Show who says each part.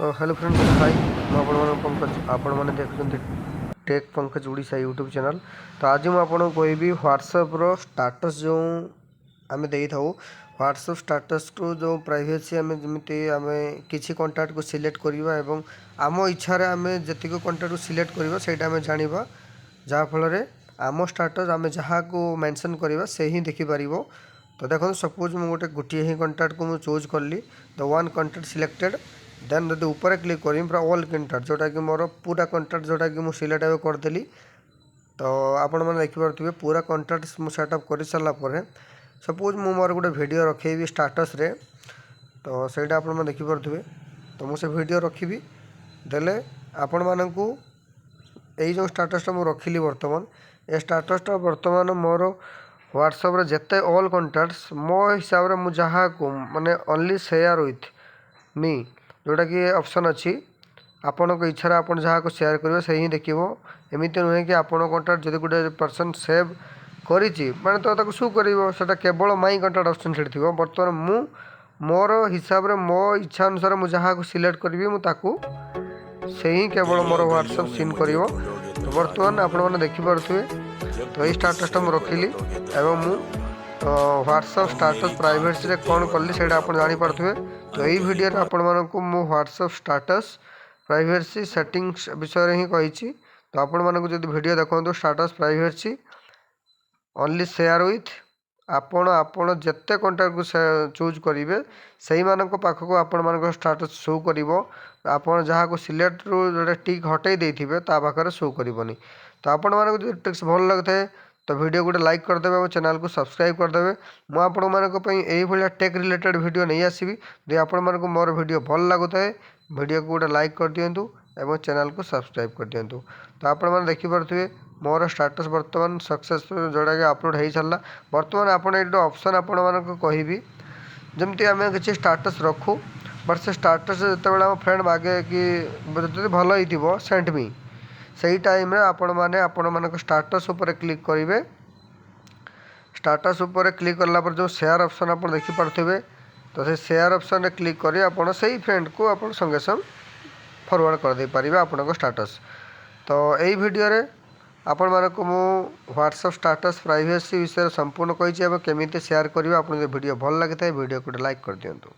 Speaker 1: तो hello friends, हाय मैं पंकज आपने देखुं tech Pankaj Odisha YouTube channel. तो आज मुझे कहबी व्हाट्सएप्र स्टाटस जो आम दे था व्हाट्सएप स्टाटस को जो प्राइवेसी आम जमी आम किसी कंटाक्ट को सिलेक्ट करवा एवं आम इच्छा आम जी कंटाक्ट को सिलेक्ट करवा से जाना जहाँफल आम स्टाटस आम जहाँ को मेंशन करवा से ही देखिपर। तो देखो सपोज मुझे गोटे ही कंटाक्ट को मुझे चूज कली the one contact selected then जब ऊपर क्लिक करी पूरा ऑल कंटाक्ट जोटा कि मोर पूरा कंटाक्ट जोटा कि मुझे सिलेक्ट एवं करदेली। तो आपण मैंने देखिपे पूरा कंटाक्ट मुझे सेटअप कर सारापर सपोज मु मोर गोटे वीडियो रखेबी स्टाटस रे। तो सहीटा आप देखिपे तो मुझे वीडियो रखी देले आपण मानू यही जो स्टाटसटा मुझे रखिली बर्तमान ए स्टाटसटा बर्तमान मोर व्हाट्सएप रे जेते ऑल कंटाक्ट्स मो हिसाब से मुझे जहाँ को माने ओनली शेयर विथ मी जोटा कि ऑप्शन अच्छी आपण इच्छा आप जहाँ को शेयर करेंगे से ही देखो। एमती नुहे कि आपण कंटाक्ट जब गोटे पर्सन सेव करी माने तो शो कर केवल माई कंटाक्ट ऑप्शन से थी। बर्तमान मु मोर हिसाब से मो इच्छा अनुसार मुझे जहाँ को सिलेक्ट करी मुझे से ही केवल मोर व्हाट्सएप सीन कर। तो बर्तमान आपने देखिपे तो यही स्टाटसटा मुझे रखिली एवं मु व्हाट्सएप स्टाटस प्राइवेसी रे कौन कली से आप जानीपे। तो यही वीडियो आपण मानू मु व्हाट्सएप स्टाटस प्राइवेसी सेटिंग्स विषय ही कही। तो आपण मानू जब वीडियो देखो status privacy only share with आपण जिते कंटाक्ट को चूज करेंगे से पाखक आपण स्टाटस शो कर आपड़ जहाँ को सिलेक्ट रू जो टिक हटई देते पाखे शो करनी। तो आपण मानक जो टिक्स भल लगी है तो वीडियो गोटे लाइक करदे और चैनल को सब्सक्राइब करदे। मुझे टेक रिलेटेड वीडियो नहीं आसबि जो आपण मानक मोर वीडियो भल लगुए वीडियो को गोटे लाइक कर दिंतु और चैनल को सब्सक्राइब कर दिंतु। तो आपण देखिपे मोर स्टाटस बर्तमान सक्सेसफुल जोड़ा कि अपलोड हो सारा। बर्तमान आपड़ एक ऑप्शन आपण मानक कहबी जमती आम किसी स्टाटस रखू बट से स्टाटस जो फ्रेंड मागे कि जो भल हो सेंड मी से टाइम आपण मैंने स्टाटस उपर क्लिक करेंगे। स्टाटस उपर क्लिक कलापर जो शेयर ऑप्शन आप देखिपे तो से शेयर ऑप्शन रे क्लिक करी आपड़ से फ्रेंड को आप संगे संग फॉरवर्ड कर दे पारिबे आपन स्टाटस। तो यही वीडियो रे आपण मानक मु व्हाट्सएप स्टाटस प्राइवेसी विषय संपूर्ण कही केमी शेयर करेंगे। आप वीडियो भल लगी है वीडियो को लाइक कर दिंतु।